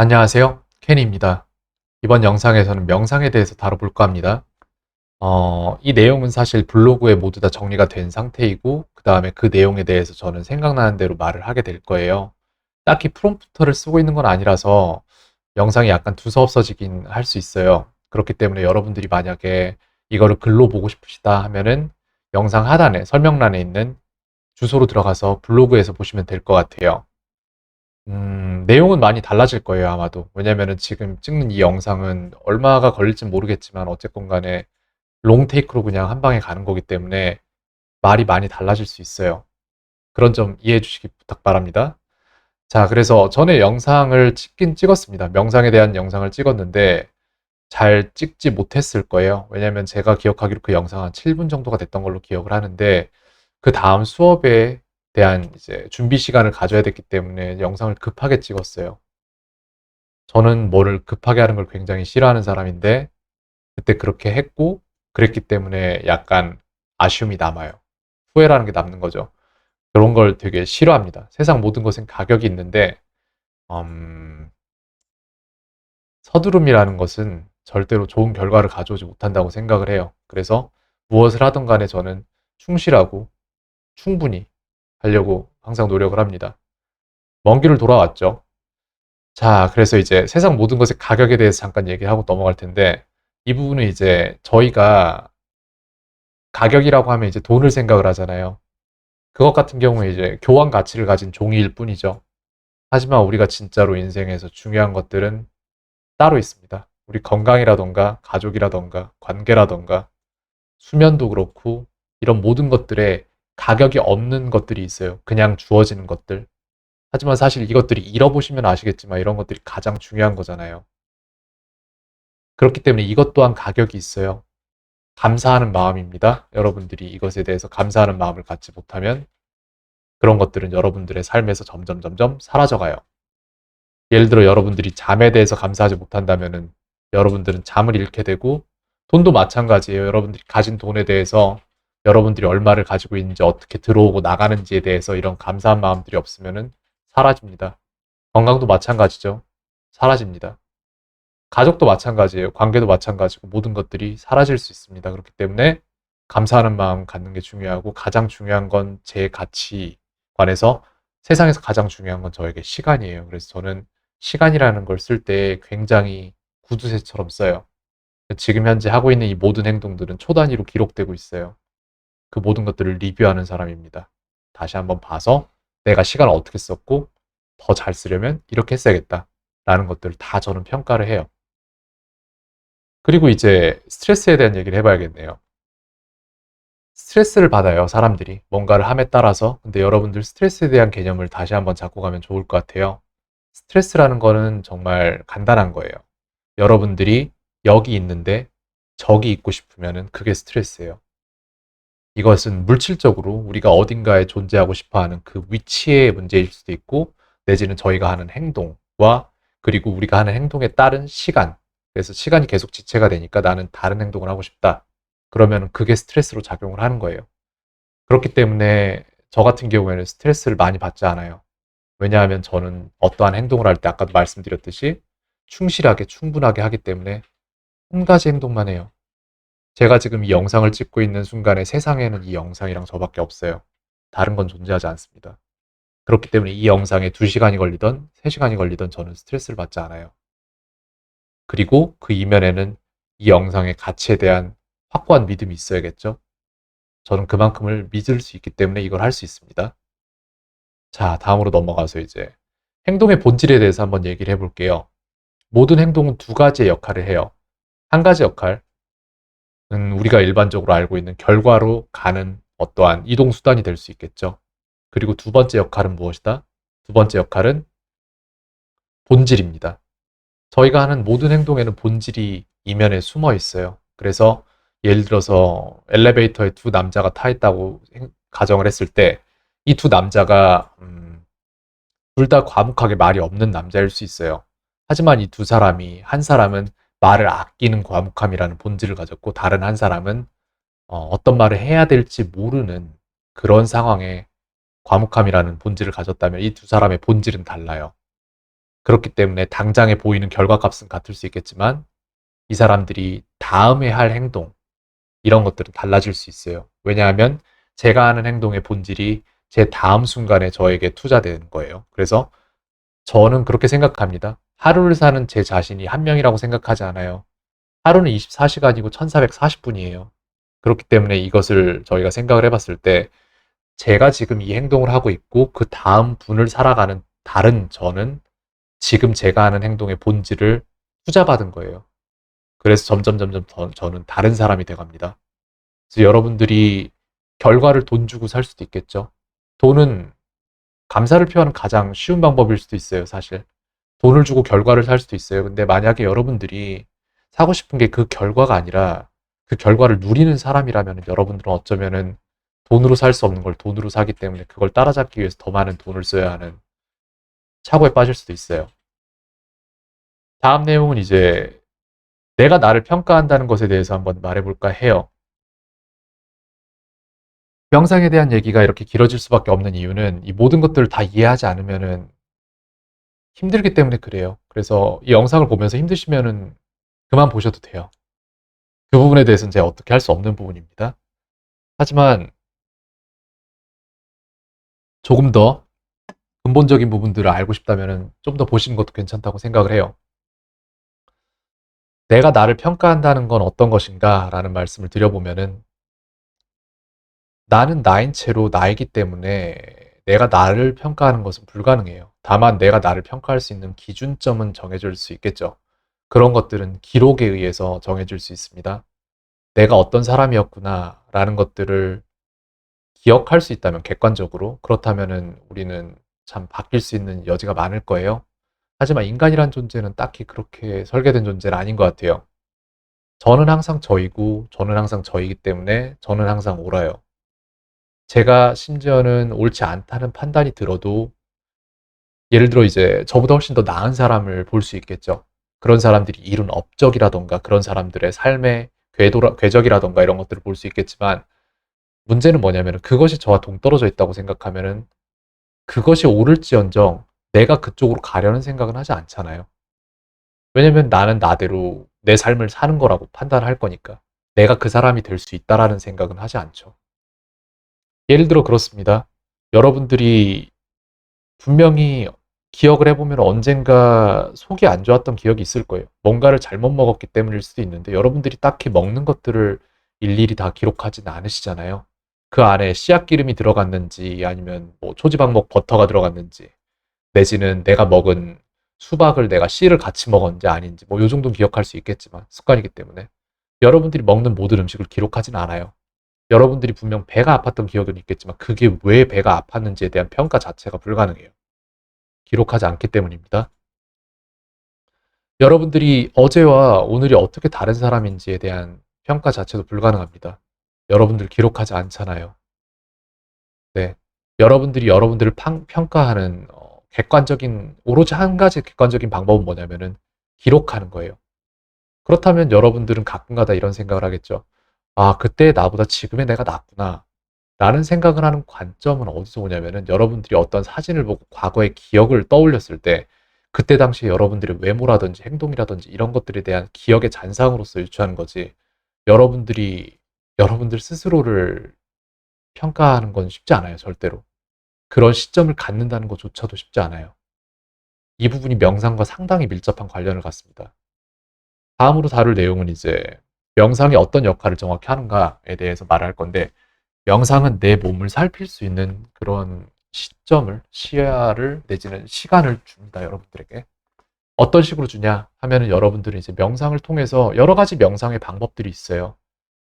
안녕하세요. 케니입니다. 이번 영상에서는 명상에 대해서 다뤄볼까 합니다. 이 내용은 사실 블로그에 모두 다 정리가 된 상태이고, 그 다음에 그 내용에 대해서 저는 생각나는 대로 말을 하게 될 거예요. 딱히 프롬프터를 쓰고 있는 건 아니라서 영상이 약간 두서없어지긴 할 수 있어요. 그렇기 때문에 여러분들이 만약에 이거를 글로 보고 싶으시다 하면은 영상 하단에 설명란에 있는 주소로 들어가서 블로그에서 보시면 될 것 같아요. 내용은 많이 달라질 거예요, 아마도. 왜냐면은 지금 찍는 이 영상은 얼마가 걸릴진 모르겠지만 어쨌건 간에 롱테이크로 그냥 한 방에 가는 거기 때문에 말이 많이 달라질 수 있어요. 그런 점 이해해 주시기 부탁 바랍니다. 자, 그래서 전에 영상을 찍긴 찍었습니다. 명상에 대한 영상을 찍었는데 잘 찍지 못했을 거예요. 왜냐면 제가 기억하기로 그 영상 한 7분 정도가 됐던 걸로 기억을 하는데 그 다음 수업에 대한 이제 준비 시간을 가져야 됐기 때문에 영상을 급하게 찍었어요. 저는 뭐를 급하게 하는 걸 굉장히 싫어하는 사람인데 그때 그렇게 했고 그랬기 때문에 약간 아쉬움이 남아요. 후회라는 게 남는 거죠. 그런 걸 되게 싫어합니다. 세상 모든 것은 가격이 있는데 음, 서두름이라는 것은 절대로 좋은 결과를 가져오지 못한다고 생각을 해요. 그래서 무엇을 하든 간에 저는 충실하고 충분히 하려고 항상 노력을 합니다. 먼 길을 돌아왔죠. 자, 그래서 이제 세상 모든 것의 가격에 대해서 잠깐 얘기를 하고 넘어갈 텐데, 이 부분은 이제 저희가 가격이라고 하면 이제 돈을 생각을 하잖아요. 그것 같은 경우에 이제 교환 가치를 가진 종이일 뿐이죠. 하지만 우리가 진짜로 인생에서 중요한 것들은 따로 있습니다. 우리 건강이라던가 가족이라던가 관계라던가 수면도 그렇고 이런 모든 것들에 가격이 없는 것들이 있어요. 그냥 주어지는 것들. 하지만 사실 이것들이 잃어보시면 아시겠지만 이런 것들이 가장 중요한 거잖아요. 그렇기 때문에 이것 또한 가격이 있어요. 감사하는 마음입니다. 여러분들이 이것에 대해서 감사하는 마음을 갖지 못하면 그런 것들은 여러분들의 삶에서 점점 점점 사라져가요. 예를 들어 여러분들이 잠에 대해서 감사하지 못한다면은 여러분들은 잠을 잃게 되고 돈도 마찬가지예요. 여러분들이 가진 돈에 대해서 여러분들이 얼마를 가지고 있는지 어떻게 들어오고 나가는지에 대해서 이런 감사한 마음들이 없으면은 사라집니다. 건강도 마찬가지죠. 사라집니다. 가족도 마찬가지예요. 관계도 마찬가지고 모든 것들이 사라질 수 있습니다. 그렇기 때문에 감사하는 마음 갖는 게 중요하고 가장 중요한 건 제 가치관에서 세상에서 가장 중요한 건 저에게 시간이에요. 그래서 저는 시간이라는 걸 쓸 때 굉장히 구두쇠처럼 써요. 지금 현재 하고 있는 이 모든 행동들은 초 단위로 기록되고 있어요. 그 모든 것들을 리뷰하는 사람입니다. 다시 한번 봐서 내가 시간을 어떻게 썼고 더 잘 쓰려면 이렇게 했어야겠다. 라는 것들을 다 저는 평가를 해요. 그리고 이제 스트레스에 대한 얘기를 해봐야겠네요. 스트레스를 받아요, 사람들이. 뭔가를 함에 따라서. 근데 여러분들 스트레스에 대한 개념을 다시 한번 잡고 가면 좋을 것 같아요. 스트레스라는 거는 정말 간단한 거예요. 여러분들이 여기 있는데 저기 있고 싶으면은 그게 스트레스예요. 이것은 물질적으로 우리가 어딘가에 존재하고 싶어 하는 그 위치의 문제일 수도 있고, 내지는 저희가 하는 행동과 그리고 우리가 하는 행동에 따른 시간. 그래서 시간이 계속 지체가 되니까 나는 다른 행동을 하고 싶다. 그러면 그게 스트레스로 작용을 하는 거예요. 그렇기 때문에 저 같은 경우에는 스트레스를 많이 받지 않아요. 왜냐하면 저는 어떠한 행동을 할 때 아까도 말씀드렸듯이 충실하게 충분하게 하기 때문에 한 가지 행동만 해요. 제가 지금 이 영상을 찍고 있는 순간에 세상에는 이 영상이랑 저밖에 없어요. 다른 건 존재하지 않습니다. 그렇기 때문에 이 영상에 2시간이 걸리던 3시간이 걸리던 저는 스트레스를 받지 않아요. 그리고 그 이면에는 이 영상의 가치에 대한 확고한 믿음이 있어야겠죠. 저는 그만큼을 믿을 수 있기 때문에 이걸 할 수 있습니다. 자, 다음으로 넘어가서 이제 행동의 본질에 대해서 한번 얘기를 해볼게요. 모든 행동은 두 가지의 역할을 해요. 한 가지 역할은 우리가 일반적으로 알고 있는 결과로 가는 어떠한 이동 수단이 될 수 있겠죠. 그리고 두 번째 역할은 무엇이다? 두 번째 역할은 본질입니다. 저희가 하는 모든 행동에는 본질이 이면에 숨어 있어요. 그래서 예를 들어서 엘리베이터에 두 남자가 타 있다고 가정을 했을 때 이 두 남자가 둘 다 과묵하게 말이 없는 남자일 수 있어요. 하지만 이 두 사람이 한 사람은 말을 아끼는 과묵함이라는 본질을 가졌고 다른 한 사람은 어떤 말을 해야 될지 모르는 그런 상황에 과묵함이라는 본질을 가졌다면 이 두 사람의 본질은 달라요. 그렇기 때문에 당장에 보이는 결과값은 같을 수 있겠지만 이 사람들이 다음에 할 행동, 이런 것들은 달라질 수 있어요. 왜냐하면 제가 하는 행동의 본질이 제 다음 순간에 저에게 투자되는 거예요. 그래서 저는 그렇게 생각합니다. 하루를 사는 제 자신이 한 명이라고 생각하지 않아요. 하루는 24시간이고 1440분이에요. 그렇기 때문에 이것을 저희가 생각을 해봤을 때 제가 지금 이 행동을 하고 있고 그 다음 분을 살아가는 다른 저는 지금 제가 하는 행동의 본질을 투자받은 거예요. 그래서 점점 저는 다른 사람이 돼갑니다. 그래서 여러분들이 결과를 돈 주고 살 수도 있겠죠. 돈은 감사를 표하는 가장 쉬운 방법일 수도 있어요, 사실. 돈을 주고 결과를 살 수도 있어요. 근데 만약에 여러분들이 사고 싶은 게 그 결과가 아니라 그 결과를 누리는 사람이라면 여러분들은 어쩌면은 돈으로 살 수 없는 걸 돈으로 사기 때문에 그걸 따라잡기 위해서 더 많은 돈을 써야 하는 착오에 빠질 수도 있어요. 다음 내용은 이제 내가 나를 평가한다는 것에 대해서 한번 말해볼까 해요. 명상에 대한 얘기가 이렇게 길어질 수밖에 없는 이유는 이 모든 것들을 다 이해하지 않으면은 힘들기 때문에 그래요. 그래서 이 영상을 보면서 힘드시면은 그만 보셔도 돼요. 그 부분에 대해서는 제가 어떻게 할 수 없는 부분입니다. 하지만 조금 더 근본적인 부분들을 알고 싶다면은 좀 더 보시는 것도 괜찮다고 생각을 해요. 내가 나를 평가한다는 건 어떤 것인가? 라는 말씀을 드려보면은 나는 나인 채로 나이기 때문에 내가 나를 평가하는 것은 불가능해요. 다만 내가 나를 평가할 수 있는 기준점은 정해질 수 있겠죠. 그런 것들은 기록에 의해서 정해질 수 있습니다. 내가 어떤 사람이었구나 라는 것들을 기억할 수 있다면 객관적으로 그렇다면은 우리는 참 바뀔 수 있는 여지가 많을 거예요. 하지만 인간이란 존재는 딱히 그렇게 설계된 존재는 아닌 것 같아요. 저는 항상 저이고 저는 항상 저이기 때문에 저는 항상 옳아요. 제가 심지어는 옳지 않다는 판단이 들어도 예를 들어 이제 저보다 훨씬 더 나은 사람을 볼 수 있겠죠. 그런 사람들이 이룬 업적이라던가 그런 사람들의 삶의 궤적이라던가 이런 것들을 볼 수 있겠지만 문제는 뭐냐면 그것이 저와 동떨어져 있다고 생각하면은 그것이 옳을지언정 내가 그쪽으로 가려는 생각은 하지 않잖아요. 왜냐면 나는 나대로 내 삶을 사는 거라고 판단할 거니까. 내가 그 사람이 될 수 있다라는 생각은 하지 않죠. 예를 들어 그렇습니다. 여러분들이 분명히 기억을 해보면 언젠가 속이 안 좋았던 기억이 있을 거예요. 뭔가를 잘못 먹었기 때문일 수도 있는데 여러분들이 딱히 먹는 것들을 일일이 다 기록하지는 않으시잖아요. 그 안에 씨앗 기름이 들어갔는지 아니면 뭐 초지방목 버터가 들어갔는지 내지는 내가 먹은 수박을 내가 씨를 같이 먹었는지 아닌지 뭐 요 정도는 기억할 수 있겠지만 습관이기 때문에 여러분들이 먹는 모든 음식을 기록하진 않아요. 여러분들이 분명 배가 아팠던 기억은 있겠지만 그게 왜 배가 아팠는지에 대한 평가 자체가 불가능해요. 기록하지 않기 때문입니다. 여러분들이 어제와 오늘이 어떻게 다른 사람인지에 대한 평가 자체도 불가능합니다. 여러분들 기록하지 않잖아요. 네. 여러분들이 여러분들을 평가하는 객관적인 오로지 한 가지 객관적인 방법은 뭐냐면은 기록하는 거예요. 그렇다면 여러분들은 가끔가다 이런 생각을 하겠죠. 아, 그때 나보다 지금의 내가 낫구나. 라는 생각을 하는 관점은 어디서 오냐면은 여러분들이 어떤 사진을 보고 과거의 기억을 떠올렸을 때 그때 당시 여러분들의 외모라든지 행동이라든지 이런 것들에 대한 기억의 잔상으로서 유추하는 거지. 여러분들이 여러분들 스스로를 평가하는 건 쉽지 않아요, 절대로. 그런 시점을 갖는다는 것조차도 쉽지 않아요. 이 부분이 명상과 상당히 밀접한 관련을 갖습니다. 다음으로 다룰 내용은 이제 명상이 어떤 역할을 정확히 하는가에 대해서 말할 건데 명상은 내 몸을 살필 수 있는 그런 시점을, 시야를 내지는 시간을 줍니다, 여러분들에게. 어떤 식으로 주냐 하면은 여러분들은 이제 명상을 통해서 여러 가지 명상의 방법들이 있어요.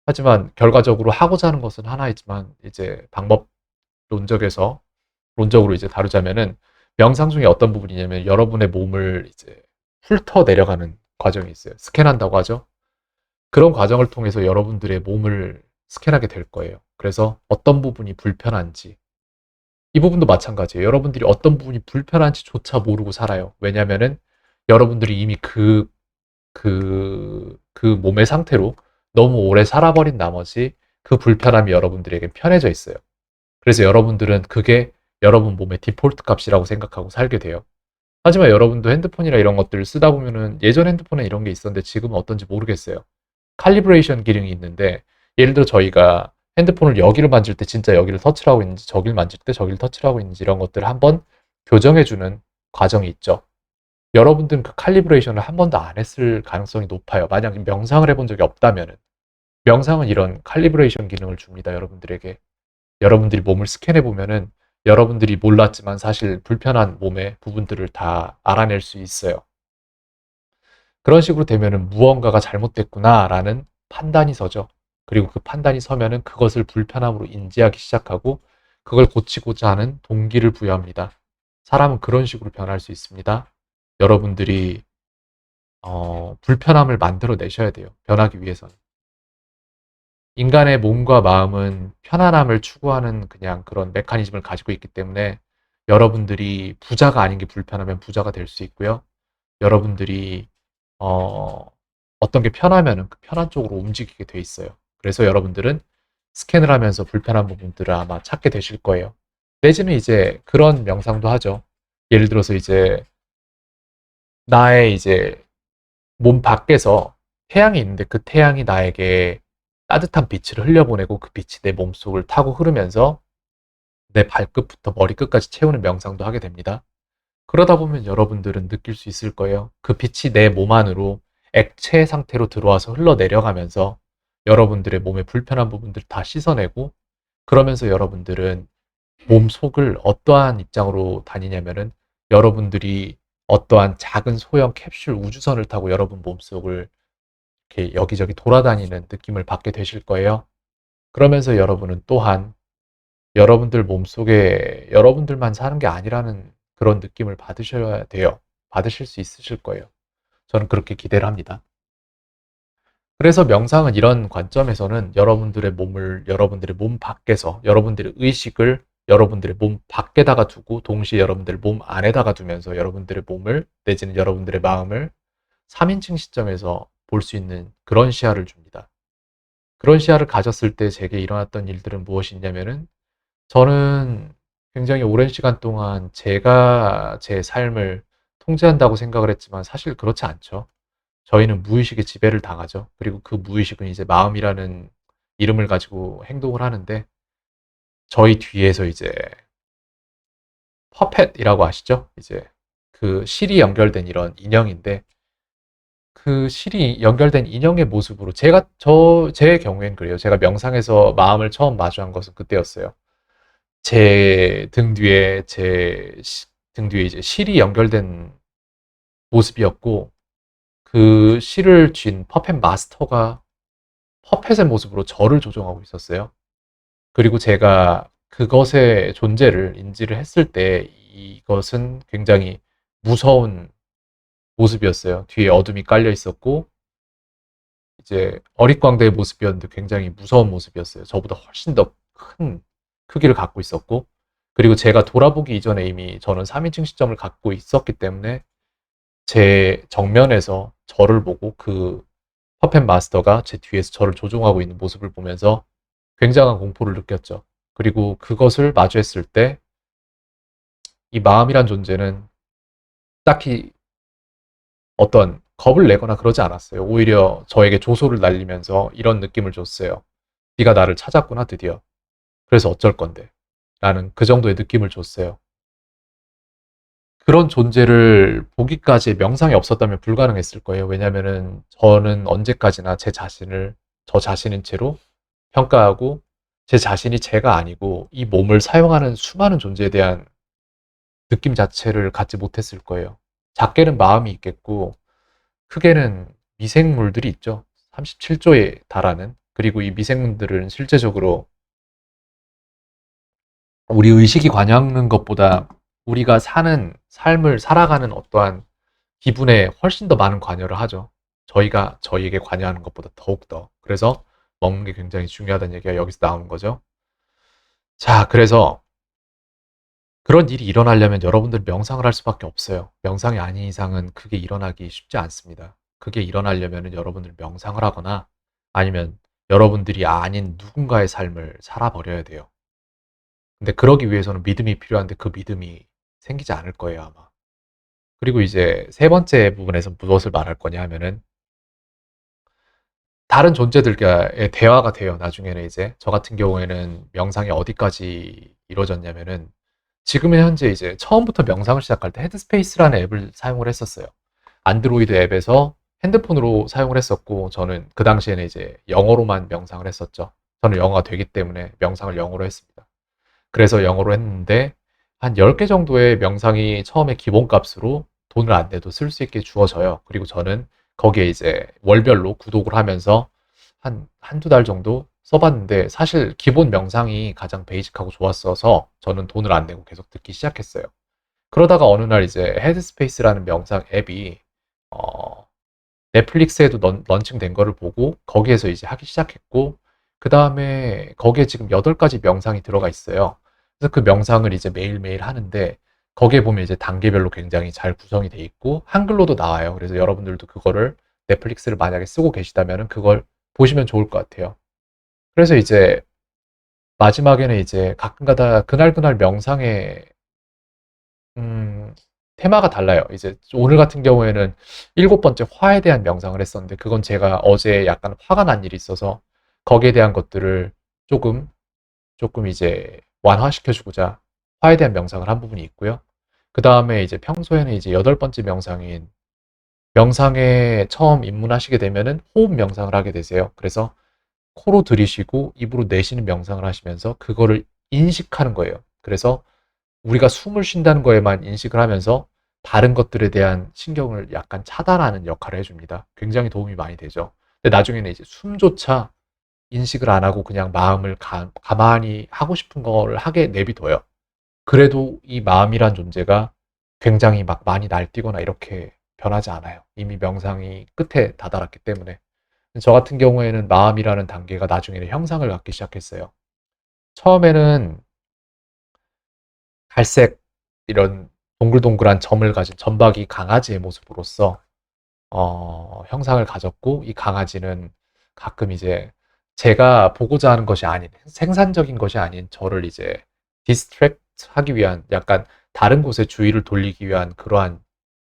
하지만 결과적으로 하고자 하는 것은 하나이지만 이제 방법론적에서 론적으로 이제 다루자면은 명상 중에 어떤 부분이냐면 여러분의 몸을 이제 훑어 내려가는 과정이 있어요. 스캔한다고 하죠. 그런 과정을 통해서 여러분들의 몸을 스캔하게 될 거예요. 그래서 어떤 부분이 불편한지 이 부분도 마찬가지예요. 여러분들이 어떤 부분이 불편한지조차 모르고 살아요. 왜냐면은 여러분들이 이미 그 몸의 상태로 너무 오래 살아버린 나머지 그 불편함이 여러분들에게 편해져 있어요. 그래서 여러분들은 그게 여러분 몸의 디폴트 값이라고 생각하고 살게 돼요. 하지만 여러분도 핸드폰이나 이런 것들을 쓰다 보면은 예전 핸드폰에 이런 게 있었는데 지금은 어떤지 모르겠어요. 칼리브레이션 기능이 있는데 예를 들어 저희가 핸드폰을 여기를 만질 때 진짜 여기를 터치를 하고 있는지 저기를 만질 때 저기를 터치를 하고 있는지 이런 것들을 한번 교정해주는 과정이 있죠. 여러분들은 그 칼리브레이션을 한 번도 안 했을 가능성이 높아요. 만약 명상을 해본 적이 없다면은. 명상은 이런 칼리브레이션 기능을 줍니다. 여러분들에게. 여러분들이 몸을 스캔해 보면은 여러분들이 몰랐지만 사실 불편한 몸의 부분들을 다 알아낼 수 있어요. 그런 식으로 되면은 무언가가 잘못됐구나라는 판단이 서죠. 그리고 그 판단이 서면은 그것을 불편함으로 인지하기 시작하고 그걸 고치고자 하는 동기를 부여합니다. 사람은 그런 식으로 변할 수 있습니다. 여러분들이 불편함을 만들어 내셔야 돼요. 변하기 위해서는. 인간의 몸과 마음은 편안함을 추구하는 그냥 그런 메커니즘을 가지고 있기 때문에 여러분들이 부자가 아닌 게 불편하면 부자가 될 수 있고요. 여러분들이 어, 어떤 게 편하면은 그 편한 쪽으로 움직이게 돼 있어요. 그래서 여러분들은 스캔을 하면서 불편한 부분들을 아마 찾게 되실 거예요. 내지는 이제 그런 명상도 하죠. 예를 들어서 이제 나의 이제 몸 밖에서 태양이 있는데 그 태양이 나에게 따뜻한 빛을 흘려보내고 그 빛이 내 몸속을 타고 흐르면서 내 발끝부터 머리끝까지 채우는 명상도 하게 됩니다. 그러다 보면 여러분들은 느낄 수 있을 거예요. 그 빛이 내 몸 안으로 액체 상태로 들어와서 흘러내려가면서 여러분들의 몸의 불편한 부분들을 다 씻어내고 그러면서 여러분들은 몸 속을 어떠한 입장으로 다니냐면은 여러분들이 어떠한 작은 소형 캡슐 우주선을 타고 여러분 몸속을 이렇게 여기저기 돌아다니는 느낌을 받게 되실 거예요. 그러면서 여러분은 또한 여러분들 몸속에 여러분들만 사는 게 아니라는 그런 느낌을 받으셔야 돼요. 받으실 수 있으실 거예요. 저는 그렇게 기대를 합니다. 그래서 명상은 이런 관점에서는 여러분들의 몸을 여러분들의 몸 밖에서 여러분들의 의식을 여러분들의 몸 밖에다가 두고 동시에 여러분들의 몸 안에다가 두면서 여러분들의 몸을 내지는 여러분들의 마음을 3인칭 시점에서 볼 수 있는 그런 시야를 줍니다. 그런 시야를 가졌을 때 제게 일어났던 일들은 무엇이 있냐면은 저는 굉장히 오랜 시간 동안 제가 제 삶을 통제한다고 생각을 했지만 사실 그렇지 않죠. 저희는 무의식의 지배를 당하죠. 그리고 그 무의식은 이제 마음이라는 이름을 가지고 행동을 하는데 저희 뒤에서 이제 퍼펫이라고 아시죠? 이제 그 실이 연결된 이런 인형인데 그 실이 연결된 인형의 모습으로 제 경우엔 그래요. 제가 명상에서 마음을 처음 마주한 것은 그때였어요. 제 등 뒤에 이제 실이 연결된 모습이었고 그 실을 쥔 퍼펫 마스터가 퍼펫의 모습으로 저를 조종하고 있었어요. 그리고 제가 그것의 존재를 인지를 했을 때 이것은 굉장히 무서운 모습이었어요. 뒤에 어둠이 깔려 있었고 이제 어릿광대의 모습이었는데 굉장히 무서운 모습이었어요. 저보다 훨씬 더 큰 크기를 갖고 있었고 그리고 제가 돌아보기 이전에 이미 저는 3인칭 시점을 갖고 있었기 때문에 제 정면에서 저를 보고 그 퍼펫 마스터가 제 뒤에서 저를 조종하고 있는 모습을 보면서 굉장한 공포를 느꼈죠. 그리고 그것을 마주했을 때 이 마음이란 존재는 딱히 어떤 겁을 내거나 그러지 않았어요. 오히려 저에게 조소를 날리면서 이런 느낌을 줬어요. 네가 나를 찾았구나 드디어. 그래서 어쩔 건데. 라는 그 정도의 느낌을 줬어요. 그런 존재를 보기까지 명상이 없었다면 불가능했을 거예요. 왜냐면은 저는 언제까지나 제 자신을 저 자신인 채로 평가하고 제 자신이 제가 아니고 이 몸을 사용하는 수많은 존재에 대한 느낌 자체를 갖지 못했을 거예요. 작게는 마음이 있겠고 크게는 미생물들이 있죠. 37조에 달하는. 그리고 이 미생물들은 실제적으로 우리 의식이 관여하는 것보다 우리가 사는 삶을 살아가는 어떠한 기분에 훨씬 더 많은 관여를 하죠. 저희가 저희에게 관여하는 것보다 더욱더. 그래서 먹는 게 굉장히 중요하다는 얘기가 여기서 나오는 거죠. 자, 그래서 그런 일이 일어나려면 여러분들 명상을 할 수밖에 없어요. 명상이 아닌 이상은 그게 일어나기 쉽지 않습니다. 그게 일어나려면 여러분들 명상을 하거나 아니면 여러분들이 아닌 누군가의 삶을 살아버려야 돼요. 근데 그러기 위해서는 믿음이 필요한데 그 믿음이 생기지 않을 거예요, 아마. 그리고 이제 세 번째 부분에서 무엇을 말할 거냐 하면은 다른 존재들과의 대화가 돼요. 나중에는 이제 저 같은 경우에는 명상이 어디까지 이루어졌냐면은 지금은 현재 이제 처음부터 명상을 시작할 때 헤드스페이스라는 앱을 사용을 했었어요. 안드로이드 앱에서 핸드폰으로 사용을 했었고 저는 그 당시에는 이제 영어로만 명상을 했었죠. 저는 영어가 되기 때문에 명상을 영어로 했습니다. 그래서 영어로 했는데 한 10개 정도의 명상이 처음에 기본값으로 돈을 안 내도 쓸 수 있게 주어져요. 그리고 저는 거기에 이제 월별로 구독을 하면서 한두 달 정도 써봤는데 사실 기본 명상이 가장 베이직하고 좋았어서 저는 돈을 안 내고 계속 듣기 시작했어요. 그러다가 어느 날 이제 헤드스페이스라는 명상 앱이 어, 넷플릭스에도 런칭된 거를 보고 거기에서 이제 하기 시작했고 그 다음에 거기에 지금 8가지 명상이 들어가 있어요. 그래서 그 명상을 이제 매일매일 하는데 거기에 보면 이제 단계별로 굉장히 잘 구성이 돼 있고 한글로도 나와요. 그래서 여러분들도 그거를 넷플릭스를 만약에 쓰고 계시다면 그걸 보시면 좋을 것 같아요. 그래서 이제 마지막에는 이제 가끔가다 그날그날 명상의 음, 테마가 달라요. 이제 오늘 같은 경우에는 7번째 화에 대한 명상을 했었는데 그건 제가 어제 약간 화가 난 일이 있어서 거기에 대한 것들을 조금 이제 완화시켜 주고자 화에 대한 명상을 한 부분이 있고요. 그 다음에 이제 평소에는 이제 8번째 명상인 명상에 처음 입문하시게 되면은 호흡 명상을 하게 되세요. 그래서 코로 들이쉬고 입으로 내쉬는 명상을 하시면서 그거를 인식하는 거예요. 그래서 우리가 숨을 쉰다는 거에만 인식을 하면서 다른 것들에 대한 신경을 약간 차단하는 역할을 해줍니다. 굉장히 도움이 많이 되죠. 근데 나중에는 이제 숨조차 인식을 안 하고 그냥 마음을 가만히 하고 싶은 걸 하게 내비둬요. 그래도 이 마음이란 존재가 굉장히 막 많이 날뛰거나 이렇게 변하지 않아요. 이미 명상이 끝에 다다랐기 때문에. 저 같은 경우에는 마음이라는 단계가 나중에는 형상을 갖기 시작했어요. 처음에는 갈색 이런 동글동글한 점을 가진 점박이 강아지의 모습으로서 형상을 가졌고 이 강아지는 가끔 이제 제가 보고자 하는 것이 아닌 생산적인 것이 아닌 저를 이제 디스트랙트 하기 위한 약간 다른 곳에 주의를 돌리기 위한 그러한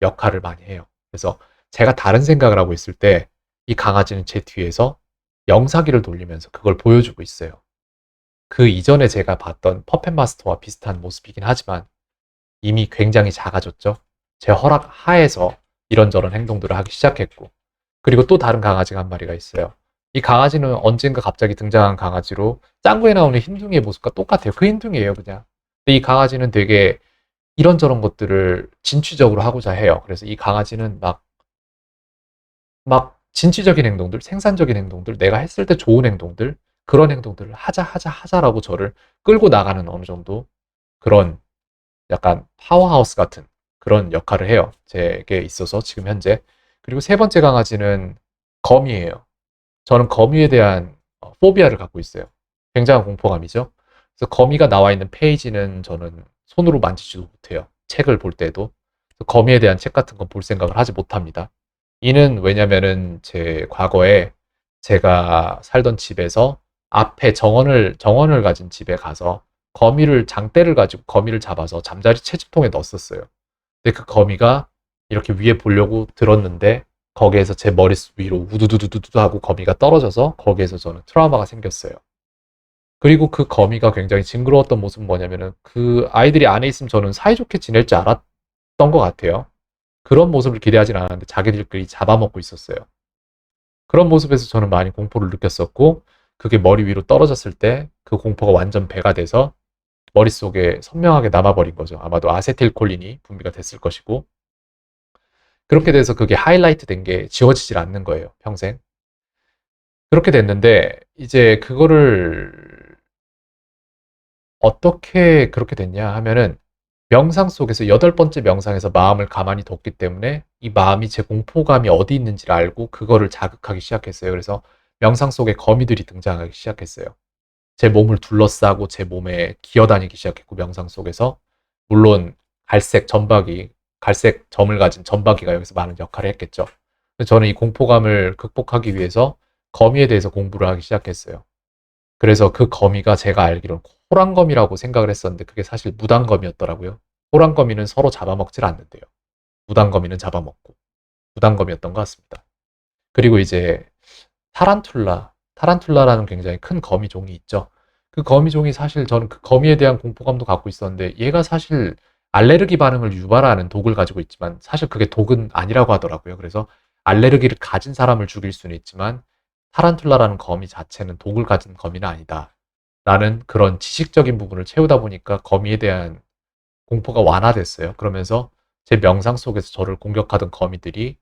역할을 많이 해요. 그래서 제가 다른 생각을 하고 있을 때 이 강아지는 제 뒤에서 영사기를 돌리면서 그걸 보여주고 있어요. 그 이전에 제가 봤던 퍼펫 마스터와 비슷한 모습이긴 하지만 이미 굉장히 작아졌죠. 제 허락 하에서 이런저런 행동들을 하기 시작했고 그리고 또 다른 강아지가 한 마리가 있어요. 이 강아지는 언젠가 갑자기 등장한 강아지로 짱구에 나오는 흰둥이의 모습과 똑같아요. 그 흰둥이에요, 그냥. 근데 이 강아지는 되게 이런저런 것들을 진취적으로 하고자 해요. 그래서 이 강아지는 막 진취적인 행동들, 생산적인 행동들, 내가 했을 때 좋은 행동들, 그런 행동들을 하자라고 저를 끌고 나가는 어느 정도 그런 약간 파워하우스 같은 그런 역할을 해요. 제게 있어서 지금 현재. 그리고 세 번째 강아지는 거미예요. 저는 거미에 대한 포비아를 갖고 있어요. 굉장한 공포감이죠. 그래서 거미가 나와 있는 페이지는 저는 손으로 만지지도 못해요. 책을 볼 때도. 거미에 대한 책 같은 건 볼 생각을 하지 못합니다. 이는 왜냐면은 제 과거에 제가 살던 집에서 앞에 정원을 가진 집에 가서 장대를 가지고 거미를 잡아서 잠자리 채집통에 넣었었어요. 근데 그 거미가 이렇게 위에 보려고 들었는데 거기에서 제 머릿속 위로 우두두두두두 하고 거미가 떨어져서 거기에서 저는 트라우마가 생겼어요. 그리고 그 거미가 굉장히 징그러웠던 모습은 뭐냐면은 그 아이들이 안에 있으면 저는 사이좋게 지낼 줄 알았던 것 같아요. 그런 모습을 기대하진 않았는데 자기들끼리 잡아먹고 있었어요. 그런 모습에서 저는 많이 공포를 느꼈었고 그게 머리 위로 떨어졌을 때 그 공포가 완전 배가 돼서 머릿속에 선명하게 남아버린 거죠. 아마도 아세틸콜린이 분비가 됐을 것이고 그렇게 돼서 그게 하이라이트 된 게 지워지질 않는 거예요. 평생. 그렇게 됐는데 이제 그거를 어떻게 그렇게 됐냐 하면은 명상 속에서 8번째 명상에서 마음을 가만히 뒀기 때문에 이 마음이 제 공포감이 어디 있는지를 알고 그거를 자극하기 시작했어요. 그래서 명상 속에 거미들이 등장하기 시작했어요. 제 몸을 둘러싸고 제 몸에 기어다니기 시작했고 명상 속에서 물론 갈색 점을 가진 점박이가 여기서 많은 역할을 했겠죠. 저는 이 공포감을 극복하기 위해서 거미에 대해서 공부를 하기 시작했어요. 그래서 그 거미가 제가 알기로는 호랑거미라고 생각을 했었는데 그게 사실 무당거미였더라고요. 호랑거미는 서로 잡아먹질 않는데요. 무단거미는 잡아먹고 무단거미였던 것 같습니다. 그리고 이제 타란툴라라는 굉장히 큰 거미종이 있죠. 그 거미종이 사실 저는 그 거미에 대한 공포감도 갖고 있었는데 얘가 사실 알레르기 반응을 유발하는 독을 가지고 있지만 사실 그게 독은 아니라고 하더라고요. 그래서 알레르기를 가진 사람을 죽일 수는 있지만 타란툴라라는 거미 자체는 독을 가진 거미는 아니다. 라는 그런 지식적인 부분을 채우다 보니까 거미에 대한 공포가 완화됐어요. 그러면서 제 명상 속에서 저를 공격하던 거미들이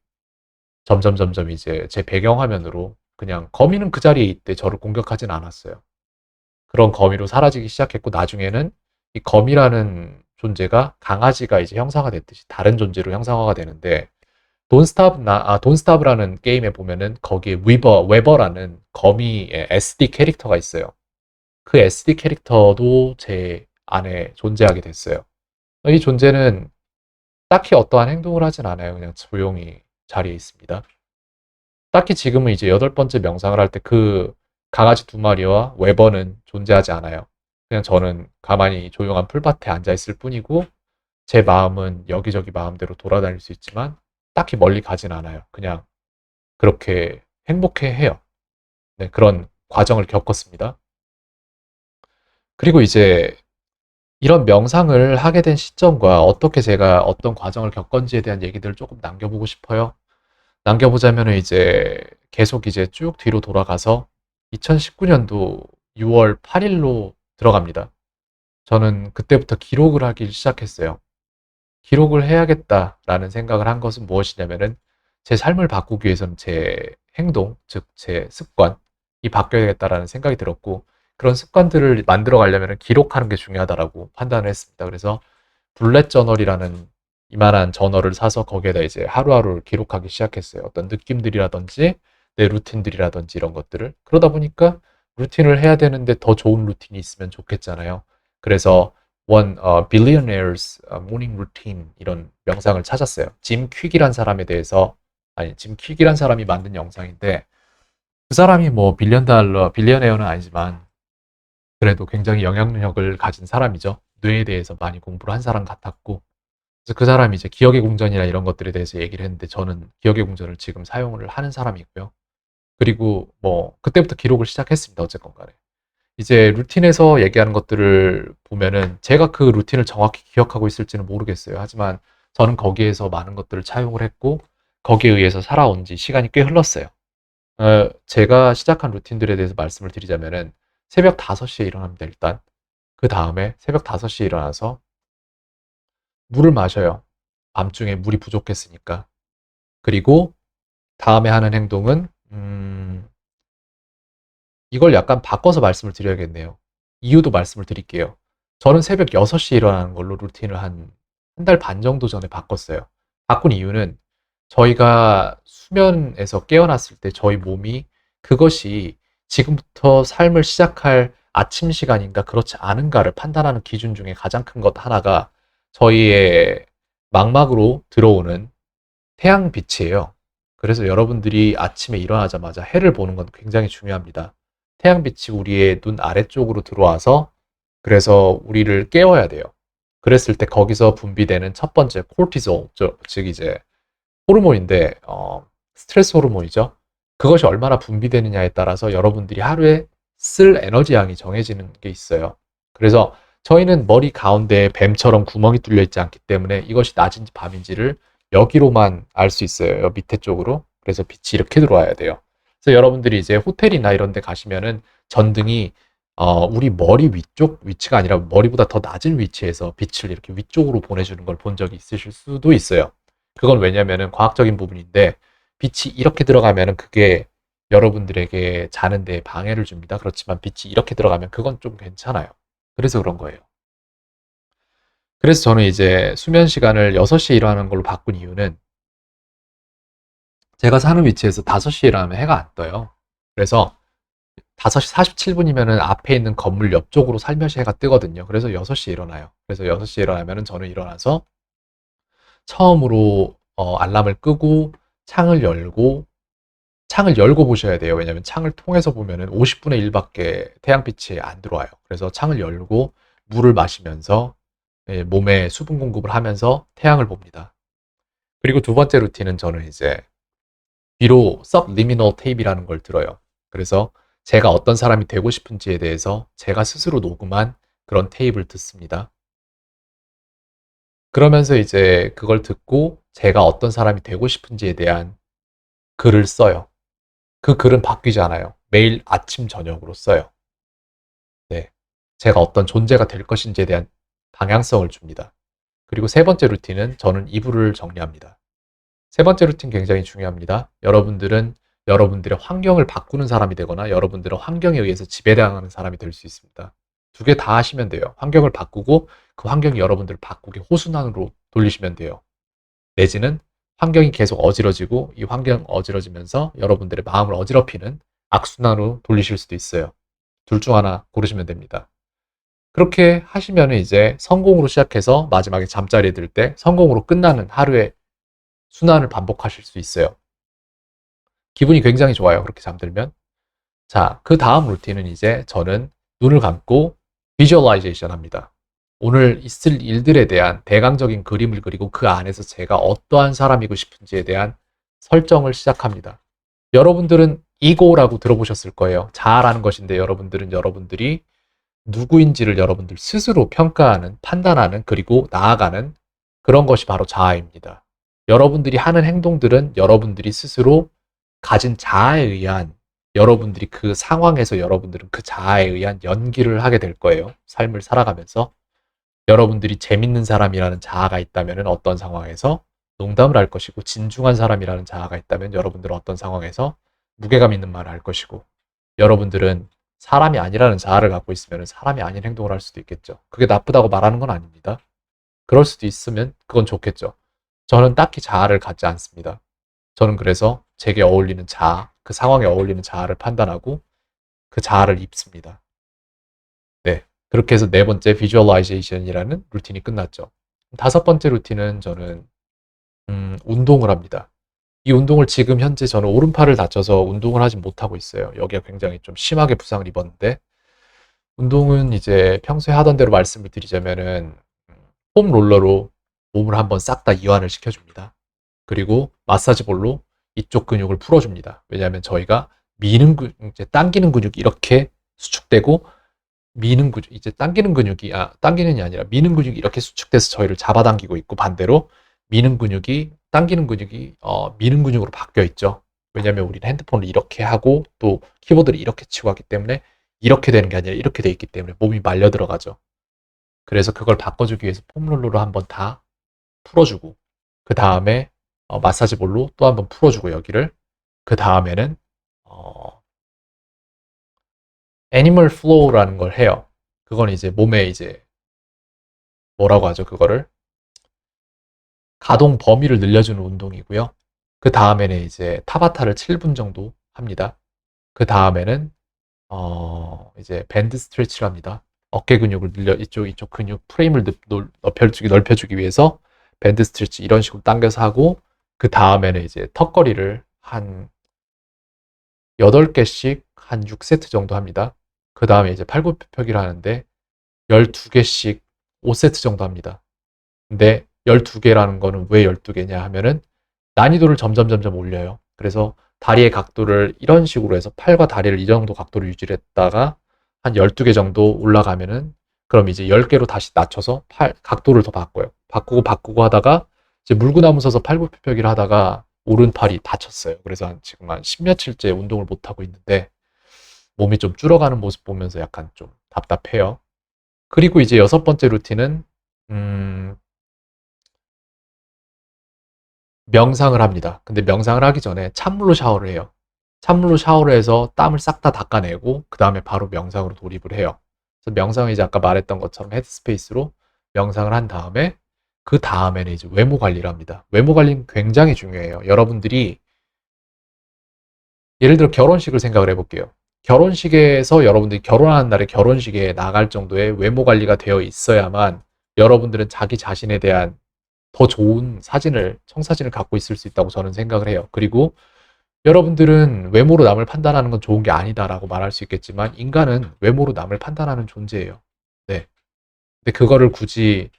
점점 이제 제 배경화면으로 그냥 거미는 그 자리에 있대 저를 공격하진 않았어요. 그런 거미로 사라지기 시작했고 나중에는 이 거미라는 존재가 강아지가 이제 형상화 됐듯이 다른 존재로 형상화가 되는데 돈스타브라는 게임에 보면은 거기에 웨버라는 거미의 SD 캐릭터가 있어요. 그 SD 캐릭터도 제 안에 존재하게 됐어요. 이 존재는 딱히 어떠한 행동을 하진 않아요. 그냥 조용히 자리에 있습니다. 딱히 지금은 이제 여덟 번째 명상을 할 때 그 강아지 두 마리와 웨버는 존재하지 않아요. 그냥 저는 가만히 조용한 풀밭에 앉아 있을 뿐이고 제 마음은 여기저기 마음대로 돌아다닐 수 있지만 딱히 멀리 가진 않아요. 그냥 그렇게 행복해 해요. 네, 그런 과정을 겪었습니다. 그리고 이제 이런 명상을 하게 된 시점과 어떻게 제가 어떤 과정을 겪었는지에 대한 얘기들을 조금 남겨보고 싶어요. 남겨보자면은 이제 계속 이제 쭉 뒤로 돌아가서 2019년도 6월 8일로 들어갑니다. 저는 그때부터 기록을 하기 시작했어요. 기록을 해야겠다라는 생각을 한 것은 무엇이냐면은 제 삶을 바꾸기 위해서는 제 행동, 즉 제 습관이 바뀌어야겠다라는 생각이 들었고 그런 습관들을 만들어 가려면 기록하는 게 중요하다라고 판단을 했습니다. 그래서 블렛 저널이라는 이만한 저널을 사서 거기에다 이제 하루하루를 기록하기 시작했어요. 어떤 느낌들이라든지 내 루틴들이라든지 이런 것들을. 그러다 보니까 루틴을 해야 되는데 더 좋은 루틴이 있으면 좋겠잖아요. 그래서 Billionaire's Morning Routine 이런 영상을 찾았어요. 짐 퀵이란 사람에 대해서 짐 퀵이란 사람이 만든 영상인데 그 사람이 뭐 빌리언에어는 아니지만 그래도 굉장히 영향력을 가진 사람이죠. 뇌에 대해서 많이 공부를 한 사람 같았고 그래서 그 사람이 이제 기억의 궁전이나 이런 것들에 대해서 얘기를 했는데 저는 기억의 궁전을 지금 사용을 하는 사람이고요. 그리고 뭐 그때부터 기록을 시작했습니다. 어쨌건 간에. 이제 루틴에서 얘기하는 것들을 보면은 제가 그 루틴을 정확히 기억하고 있을지는 모르겠어요. 하지만 저는 거기에서 많은 것들을 차용을 했고 거기에 의해서 살아온 지 시간이 꽤 흘렀어요. 제가 시작한 루틴들에 대해서 말씀을 드리자면은 새벽 5시에 일어납니다, 일단. 그 다음에 새벽 5시에 일어나서 물을 마셔요. 밤중에 물이 부족했으니까. 그리고 다음에 하는 행동은 이걸 약간 바꿔서 말씀을 드려야겠네요. 이유도 말씀을 드릴게요. 저는 새벽 6시에 일어나는 걸로 루틴을 한 한 달 반 정도 전에 바꿨어요. 바꾼 이유는 저희가 수면에서 깨어났을 때 저희 몸이 그것이 지금부터 삶을 시작할 아침 시간인가 그렇지 않은가를 판단하는 기준 중에 가장 큰 것 하나가 저희의 망막으로 들어오는 태양빛이에요. 그래서 여러분들이 아침에 일어나자마자 해를 보는 건 굉장히 중요합니다. 태양빛이 우리의 눈 아래쪽으로 들어와서 그래서 우리를 깨워야 돼요. 그랬을 때 거기서 분비되는 첫 번째 코르티솔, 즉 이제 호르몬인데 스트레스 호르몬이죠. 그것이 얼마나 분비되느냐에 따라서 여러분들이 하루에 쓸 에너지 양이 정해지는 게 있어요. 그래서 저희는 머리 가운데에 뱀처럼 구멍이 뚫려 있지 않기 때문에 이것이 낮인지 밤인지를 여기로만 알 수 있어요. 여 밑에 쪽으로. 그래서 빛이 이렇게 들어와야 돼요. 그래서 여러분들이 이제 호텔이나 이런 데 가시면은 전등이 우리 머리 위쪽 위치가 아니라 머리보다 더 낮은 위치에서 빛을 이렇게 위쪽으로 보내주는 걸 본 적이 있으실 수도 있어요. 그건 왜냐면은 과학적인 부분인데 빛이 이렇게 들어가면은 그게 여러분들에게 자는 데 방해를 줍니다. 그렇지만 빛이 이렇게 들어가면 그건 좀 괜찮아요. 그래서 그런 거예요. 그래서 저는 이제 수면 시간을 6시에 일어나는 걸로 바꾼 이유는 제가 사는 위치에서 5시에 일어나면 해가 안 떠요. 그래서 5시 47분이면은 앞에 있는 건물 옆쪽으로 살며시 해가 뜨거든요. 그래서 6시에 일어나요. 그래서 6시에 일어나면은 저는 일어나서 처음으로 알람을 끄고 창을 열고 보셔야 돼요. 왜냐면 창을 통해서 보면은 50분의 1밖에 태양빛이 안 들어와요. 그래서 창을 열고 물을 마시면서 몸에 수분 공급을 하면서 태양을 봅니다. 그리고 두 번째 루틴은 저는 이제 귀로 subliminal tape이라는 걸 들어요. 그래서 제가 어떤 사람이 되고 싶은지에 대해서 제가 스스로 녹음한 그런 테이프를 듣습니다. 그러면서 이제 그걸 듣고 제가 어떤 사람이 되고 싶은지에 대한 글을 써요. 그 글은 바뀌지 않아요. 매일 아침 저녁으로 써요. 네. 제가 어떤 존재가 될 것인지에 대한 방향성을 줍니다. 그리고 세 번째 루틴은 저는 이불을 정리합니다. 세 번째 루틴 굉장히 중요합니다. 여러분들은 여러분들의 환경을 바꾸는 사람이 되거나 여러분들은 환경에 의해서 지배당하는 사람이 될 수 있습니다. 두 개 다 하시면 돼요. 환경을 바꾸고 그 환경이 여러분들을 바꾸게 호순환으로 돌리시면 돼요. 내지는 환경이 계속 어지러지고 이 환경 어지러지면서 여러분들의 마음을 어지럽히는 악순환으로 돌리실 수도 있어요. 둘 중 하나 고르시면 됩니다. 그렇게 하시면 이제 성공으로 시작해서 마지막에 잠자리에 들 때 성공으로 끝나는 하루의 순환을 반복하실 수 있어요. 기분이 굉장히 좋아요. 그렇게 잠들면. 자, 그 다음 루틴은 이제 저는 눈을 감고 비주얼라이제이션 합니다. 오늘 있을 일들에 대한 대강적인 그림을 그리고 그 안에서 제가 어떠한 사람이고 싶은지에 대한 설정을 시작합니다. 여러분들은 이고라고 들어보셨을 거예요. 자아라는 것인데 여러분들은 여러분들이 누구인지를 여러분들 스스로 평가하는, 판단하는, 그리고 나아가는 그런 것이 바로 자아입니다. 여러분들이 하는 행동들은 여러분들이 스스로 가진 자아에 의한 여러분들이 그 상황에서 여러분들은 그 자아에 의한 연기를 하게 될 거예요. 삶을 살아가면서. 여러분들이 재밌는 사람이라는 자아가 있다면 어떤 상황에서 농담을 할 것이고 진중한 사람이라는 자아가 있다면 여러분들은 어떤 상황에서 무게감 있는 말을 할 것이고 여러분들은 사람이 아니라는 자아를 갖고 있으면 사람이 아닌 행동을 할 수도 있겠죠. 그게 나쁘다고 말하는 건 아닙니다. 그럴 수도 있으면 그건 좋겠죠. 저는 딱히 자아를 갖지 않습니다. 저는 그래서 제게 어울리는 자아, 그 상황에 어울리는 자아를 판단하고 그 자아를 입습니다. 네. 그렇게 해서 네 번째 비주얼라이제이션이라는 루틴이 끝났죠. 다섯 번째 루틴은 저는 운동을 합니다. 이 운동을 지금 현재 저는 오른팔을 다쳐서 운동을 하지 못하고 있어요. 여기가 굉장히 좀 심하게 부상을 입었는데 운동은 이제 평소에 하던 대로 말씀을 드리자면은 폼 롤러로 몸을 한번 싹 다 이완을 시켜줍니다. 그리고 마사지 볼로 이쪽 근육을 풀어줍니다. 왜냐하면 저희가 미는 근육, 이제 당기는 근육이 이렇게 수축되고 미는 근육, 이제 당기는 근육이, 당기는이 아니라 미는 근육이 이렇게 수축돼서 저희를 잡아당기고 있고 반대로 미는 근육이, 당기는 근육이, 미는 근육으로 바뀌어 있죠. 왜냐면 우리는 핸드폰을 이렇게 하고 또 키보드를 이렇게 치고 하기 때문에 이렇게 되는 게 아니라 이렇게 돼 있기 때문에 몸이 말려 들어가죠. 그래서 그걸 바꿔주기 위해서 폼롤러로 한번 다 풀어주고 그 다음에 마사지 볼로 또 한번 풀어주고 여기를 그 다음에는 애니멀 플로우라는 걸 해요. 그건 이제 몸에 이제 뭐라고 하죠? 그거를 가동 범위를 늘려주는 운동이고요. 그 다음에는 이제 타바타를 7분 정도 합니다. 그 다음에는 이제 밴드 스트레치를 합니다. 어깨 근육을 늘려 이쪽 근육 프레임을 넓혀주기 위해서 밴드 스트레치 이런 식으로 당겨서 하고 그 다음에는 이제 턱걸이를 한 8개씩 한 6세트 정도 합니다. 그 다음에 이제 팔굽혀펴기를 하는데 12개씩 5세트 정도 합니다. 근데 12개라는 거는 왜 12개냐 하면은 난이도를 점점 올려요. 그래서 다리의 각도를 이런 식으로 해서 팔과 다리를 이 정도 각도로 유지를 했다가 한 12개 정도 올라가면은 그럼 이제 10개로 다시 낮춰서 각도를 더 바꿔요. 바꾸고 하다가 이제 물구나무 서서 팔굽혀펴기를 하다가 오른팔이 다쳤어요. 그래서 지금 한 10며칠째 운동을 못 하고 있는데 몸이 좀 줄어가는 모습 보면서 약간 좀 답답해요. 그리고 이제 여섯 번째 루틴은 음, 명상을 합니다. 근데 명상을 하기 전에 찬물로 샤워를 해요. 찬물로 샤워를 해서 땀을 싹 다 닦아내고 그 다음에 바로 명상으로 돌입을 해요. 그래서 명상은 이제 아까 말했던 것처럼 헤드스페이스로 명상을 한 다음에 그 다음에는 이제 외모 관리를 합니다. 외모 관리는 굉장히 중요해요. 여러분들이 예를 들어 결혼식을 생각을 해볼게요. 결혼식에서 여러분들이 결혼하는 날에 결혼식에 나갈 정도의 외모 관리가 되어 있어야만 여러분들은 자기 자신에 대한 더 좋은 사진을, 청사진을 갖고 있을 수 있다고 저는 생각을 해요. 그리고 여러분들은 외모로 남을 판단하는 건 좋은 게 아니다라고 말할 수 있겠지만 인간은 외모로 남을 판단하는 존재예요. 네. 근데 그거를 굳이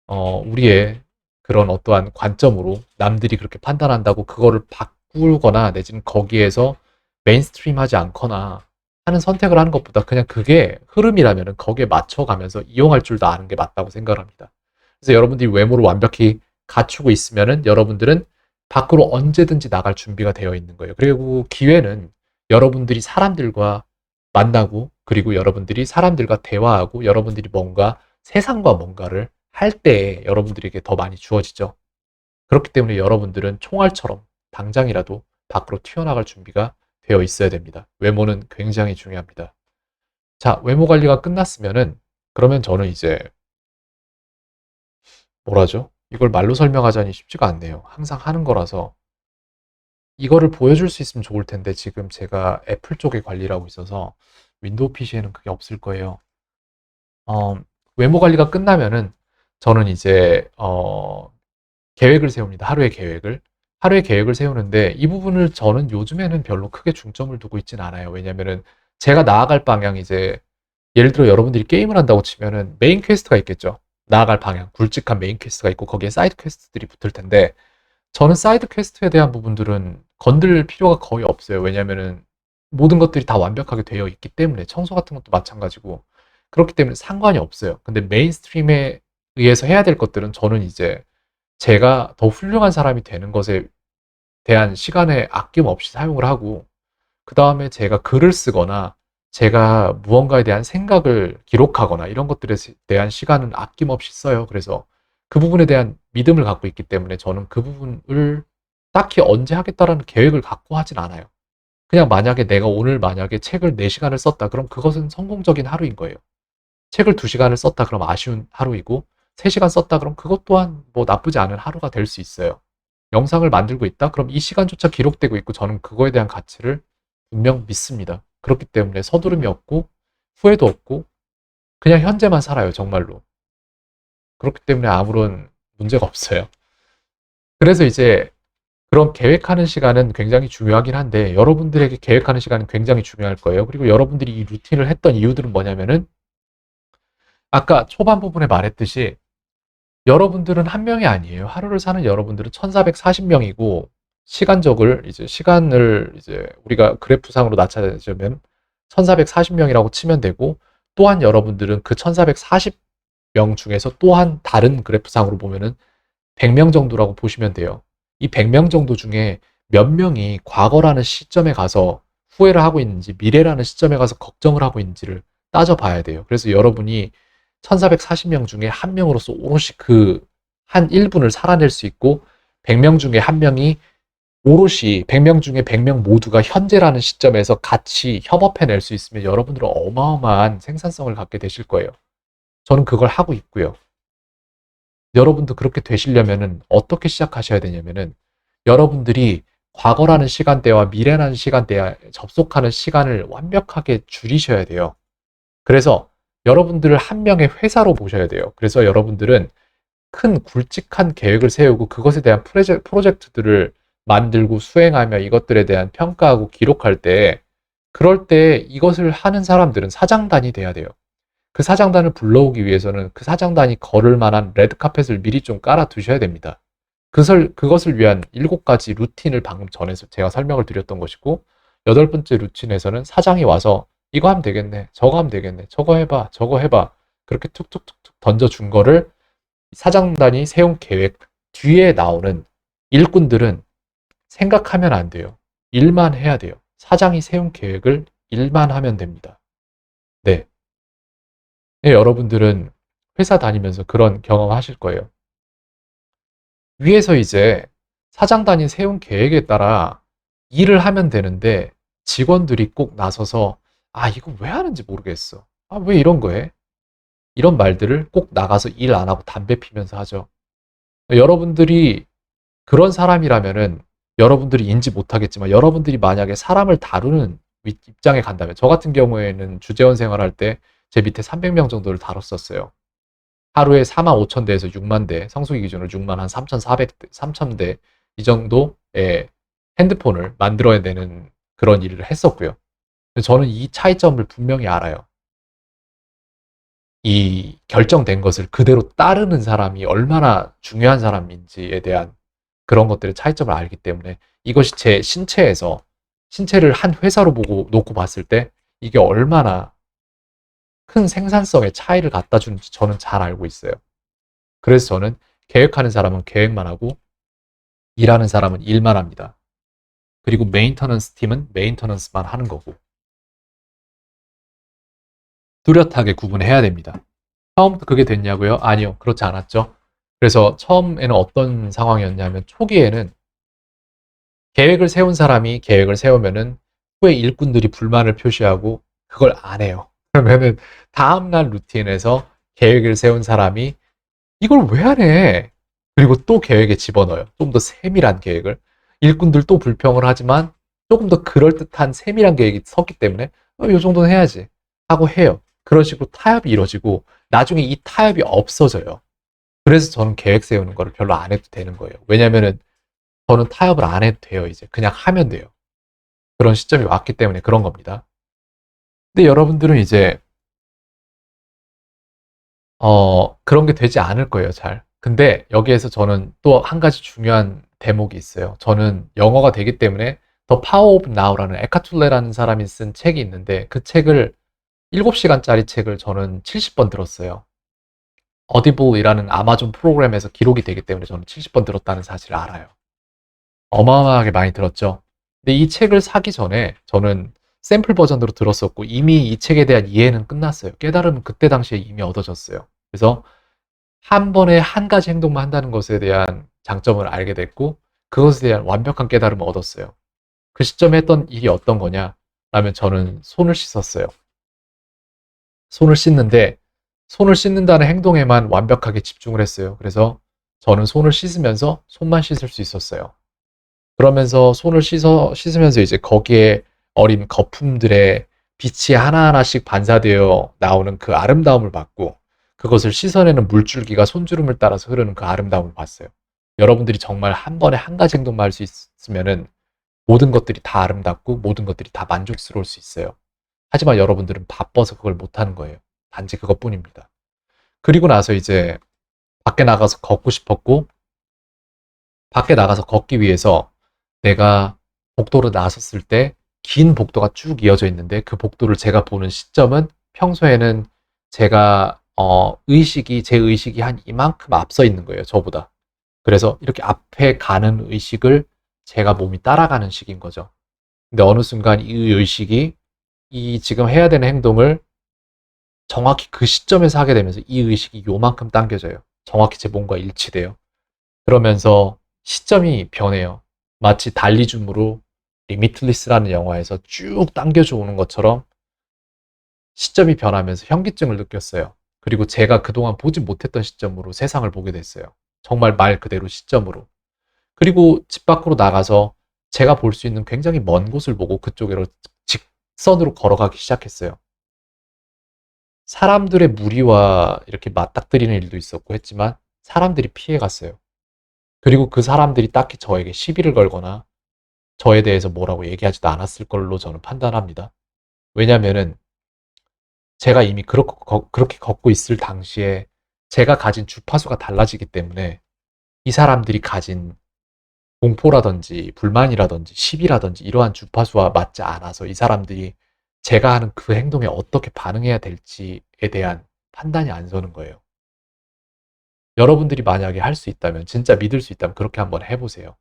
우리의 그런 어떠한 관점으로 남들이 그렇게 판단한다고 그거를 바꾸거나 내지는 거기에서 메인스트림하지 않거나 하는 선택을 하는 것보다 그냥 그게 흐름이라면은 거기에 맞춰가면서 이용할 줄도 아는 게 맞다고 생각을 합니다. 그래서 여러분들이 외모를 완벽히 갖추고 있으면은 여러분들은 밖으로 언제든지 나갈 준비가 되어 있는 거예요. 그리고 기회는 여러분들이 사람들과 만나고 그리고 여러분들이 사람들과 대화하고 여러분들이 뭔가 세상과 뭔가를 할 때에 여러분들에게 더 많이 주어지죠. 그렇기 때문에 여러분들은 총알처럼 당장이라도 밖으로 튀어나갈 준비가 되어 있어야 됩니다. 외모는 굉장히 중요합니다. 자, 외모 관리가 끝났으면은 그러면 저는 이제 뭐라죠? 이걸 말로 설명하자니 쉽지가 않네요. 항상 하는 거라서 이거를 보여줄 수 있으면 좋을 텐데 지금 제가 애플 쪽에 관리를 하고 있어서 윈도우 PC에는 그게 없을 거예요. 어, 외모 관리가 끝나면은 저는 이제 계획을 세웁니다. 하루의 계획을. 하루의 계획을 세우는데 이 부분을 저는 요즘에는 별로 크게 중점을 두고 있진 않아요. 왜냐면은 제가 나아갈 방향 이제 예를 들어 여러분들이 게임을 한다고 치면은 메인 퀘스트가 있겠죠. 나아갈 방향, 굵직한 메인 퀘스트가 있고 거기에 사이드 퀘스트들이 붙을 텐데 저는 사이드 퀘스트에 대한 부분들은 건들 필요가 거의 없어요. 왜냐면은 모든 것들이 다 완벽하게 되어 있기 때문에 청소 같은 것도 마찬가지고 그렇기 때문에 상관이 없어요. 근데 메인스트림에 의해서 해야 될 것들은 저는 이제 제가 더 훌륭한 사람이 되는 것에 대한 시간에 아낌없이 사용을 하고 그 다음에 제가 글을 쓰거나 제가 무언가에 대한 생각을 기록하거나 이런 것들에 대한 시간은 아낌없이 써요. 그래서 그 부분에 대한 믿음을 갖고 있기 때문에 저는 그 부분을 딱히 언제 하겠다라는 계획을 갖고 하진 않아요. 그냥 만약에 내가 오늘 만약에 책을 4시간을 썼다. 그럼 그것은 성공적인 하루인 거예요. 책을 2시간을 썼다. 그럼 아쉬운 하루이고 3시간 썼다. 그럼 그것 또한 뭐 나쁘지 않은 하루가 될 수 있어요. 영상을 만들고 있다? 그럼 이 시간조차 기록되고 있고 저는 그거에 대한 가치를 분명 믿습니다. 그렇기 때문에 서두름이 없고 후회도 없고 그냥 현재만 살아요, 정말로. 그렇기 때문에 아무런 문제가 없어요. 그래서 이제 그런 계획하는 시간은 굉장히 중요하긴 한데 여러분들에게 계획하는 시간은 굉장히 중요할 거예요. 그리고 여러분들이 이 루틴을 했던 이유들은 뭐냐면은 아까 초반 부분에 말했듯이 여러분들은 한 명이 아니에요. 하루를 사는 여러분들은 1440명이고 시간을 이제 우리가 그래프상으로 나타내자면 1440명이라고 치면 되고 또한 여러분들은 그 1440명 중에서 또한 다른 그래프상으로 보면은 100명 정도라고 보시면 돼요. 이 100명 정도 중에 몇 명이 과거라는 시점에 가서 후회를 하고 있는지 미래라는 시점에 가서 걱정을 하고 있는지를 따져봐야 돼요. 그래서 여러분이 1440명 중에 한 명으로서 오롯이 그 한 1분을 살아낼 수 있고 100명 중에 한 명이 오롯이 100명 중에 100명 모두가 현재라는 시점에서 같이 협업해낼 수 있으면 여러분들은 어마어마한 생산성을 갖게 되실 거예요. 저는 그걸 하고 있고요. 여러분도 그렇게 되시려면은 어떻게 시작하셔야 되냐면은 여러분들이 과거라는 시간대와 미래라는 시간대에 접속하는 시간을 완벽하게 줄이셔야 돼요. 그래서 여러분들을 한 명의 회사로 보셔야 돼요. 그래서 여러분들은 큰 굵직한 계획을 세우고 그것에 대한 프로젝트들을 만들고 수행하며 이것들에 대한 평가하고 기록할 때 그럴 때 이것을 하는 사람들은 사장단이 돼야 돼요. 그 사장단을 불러오기 위해서는 그 사장단이 걸을 만한 레드카펫을 미리 좀 깔아 두셔야 됩니다. 그것을 위한 7가지 루틴을 방금 전에 제가 설명을 드렸던 것이고 8번째 루틴에서는 사장이 와서 이거 하면 되겠네, 저거 하면 되겠네, 저거 해봐, 저거 해봐 그렇게 툭툭툭툭 던져준 거를 사장단이 세운 계획 뒤에 나오는 일꾼들은 생각하면 안 돼요. 일만 해야 돼요. 사장이 세운 계획을 일만 하면 됩니다. 네. 네, 여러분들은 회사 다니면서 그런 경험 하실 거예요. 위에서 이제 사장단이 세운 계획에 따라 일을 하면 되는데 직원들이 꼭 나서서 아, 이거 왜 하는지 모르겠어. 아, 왜 이런 거 해? 이런 말들을 꼭 나가서 일 안 하고 담배 피면서 하죠. 여러분들이 그런 사람이라면은 여러분들이 인지 못하겠지만 여러분들이 만약에 사람을 다루는 입장에 간다면 저 같은 경우에는 주재원 생활할 때 제 밑에 300명 정도를 다뤘었어요. 하루에 4만 5천 대에서 6만 대, 성수기 기준으로 6만 한 3,400대, 3천 대 이 정도의 핸드폰을 만들어야 되는 그런 일을 했었고요. 저는 이 차이점을 분명히 알아요. 이 결정된 것을 그대로 따르는 사람이 얼마나 중요한 사람인지에 대한 그런 것들의 차이점을 알기 때문에 이것이 제 신체를 한 회사로 보고 놓고 봤을 때 이게 얼마나 큰 생산성의 차이를 갖다 주는지 저는 잘 알고 있어요. 그래서 저는 계획하는 사람은 계획만 하고 일하는 사람은 일만 합니다. 그리고 메인터넌스 팀은 메인터넌스만 하는 거고 뚜렷하게 구분해야 됩니다. 처음부터 그게 됐냐고요? 아니요. 그렇지 않았죠. 그래서 처음에는 어떤 상황이었냐면 초기에는 계획을 세운 사람이 계획을 세우면은 후에 일꾼들이 불만을 표시하고 그걸 안 해요. 그러면은 다음날 루틴에서 계획을 세운 사람이 이걸 왜 안 해? 그리고 또 계획에 집어넣어요. 좀 더 세밀한 계획을. 일꾼들 또 불평을 하지만 조금 더 그럴듯한 세밀한 계획이 섰기 때문에 이 정도는 해야지 하고 해요. 그런 식으로 타협이 이루어지고 나중에 이 타협이 없어져요. 그래서 저는 계획 세우는 거를 별로 안 해도 되는 거예요. 왜냐면은 저는 타협을 안 해도 돼요. 이제 그냥 하면 돼요. 그런 시점이 왔기 때문에 그런 겁니다. 근데 여러분들은 이제 그런 게 되지 않을 거예요, 잘. 근데 여기에서 저는 또 한 가지 중요한 대목이 있어요. 저는 영어가 되기 때문에 The Power of Now라는 에카툴레라는 사람이 쓴 책이 있는데 그 책을 7시간짜리 책을 저는 70번 들었어요. 어디블이라는 아마존 프로그램에서 기록이 되기 때문에 저는 70번 들었다는 사실을 알아요. 어마어마하게 많이 들었죠. 근데 이 책을 사기 전에 저는 샘플 버전으로 들었었고 이미 이 책에 대한 이해는 끝났어요. 깨달음은 그때 당시에 이미 얻어졌어요. 그래서 한 번에 한 가지 행동만 한다는 것에 대한 장점을 알게 됐고 그것에 대한 완벽한 깨달음을 얻었어요. 그 시점에 했던 일이 어떤 거냐? 라면 저는 손을 씻었어요. 손을 씻는데 손을 씻는다는 행동에만 완벽하게 집중을 했어요. 그래서 저는 손을 씻으면서 손만 씻을 수 있었어요. 그러면서 손을 씻으면서 이제 거기에 어린 거품들의 빛이 하나하나씩 반사되어 나오는 그 아름다움을 봤고 그것을 씻어내는 물줄기가 손주름을 따라서 흐르는 그 아름다움을 봤어요. 여러분들이 정말 한 번에 한 가지 행동만 할 수 있으면은 모든 것들이 다 아름답고 모든 것들이 다 만족스러울 수 있어요. 하지만 여러분들은 바빠서 그걸 못하는 거예요. 단지 그것뿐입니다. 그리고 나서 이제 밖에 나가서 걷고 싶었고 밖에 나가서 걷기 위해서 내가 복도로 나섰을 때 긴 복도가 쭉 이어져 있는데 그 복도를 제가 보는 시점은 평소에는 제가 제 의식이 한 이만큼 앞서 있는 거예요. 저보다. 그래서 이렇게 앞에 가는 의식을 제가 몸이 따라가는 식인 거죠. 근데 어느 순간 이 의식이 이 지금 해야 되는 행동을 정확히 그 시점에서 하게 되면서 이 의식이 요만큼 당겨져요. 정확히 제 몸과 일치돼요. 그러면서 시점이 변해요. 마치 달리줌으로 리미틀리스라는 영화에서 쭉 당겨져 오는 것처럼 시점이 변하면서 현기증을 느꼈어요. 그리고 제가 그동안 보지 못했던 시점으로 세상을 보게 됐어요. 정말 말 그대로 시점으로. 그리고 집 밖으로 나가서 제가 볼 수 있는 굉장히 먼 곳을 보고 그쪽으로 직선으로 걸어가기 시작했어요. 사람들의 무리와 이렇게 맞닥뜨리는 일도 있었고 했지만 사람들이 피해갔어요. 그리고 그 사람들이 딱히 저에게 시비를 걸거나 저에 대해서 뭐라고 얘기하지도 않았을 걸로 저는 판단합니다. 왜냐면은 제가 이미 그렇게 걷고 있을 당시에 제가 가진 주파수가 달라지기 때문에 이 사람들이 가진 공포라든지 불만이라든지 시비라든지 이러한 주파수와 맞지 않아서 이 사람들이 제가 하는 그 행동에 어떻게 반응해야 될지에 대한 판단이 안 서는 거예요. 여러분들이 만약에 할 수 있다면, 진짜 믿을 수 있다면 그렇게 한번 해보세요.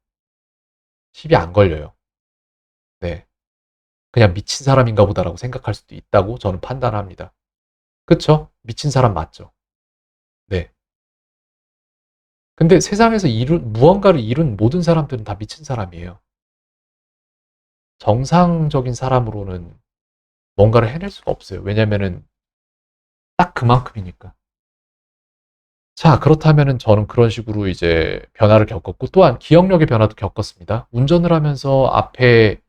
시비 안 걸려요. 네. 그냥 미친 사람인가 보다라고 생각할 수도 있다고 저는 판단합니다. 그쵸? 미친 사람 맞죠? 네. 근데 세상에서 무언가를 이룬 모든 사람들은 다 미친 사람이에요. 정상적인 사람으로는 뭔가를 해낼 수가 없어요. 왜냐면은 딱 그만큼이니까. 자, 그렇다면은 저는 그런 식으로 이제 변화를 겪었고, 또한 기억력의 변화도 겪었습니다. 운전을 하면서 앞에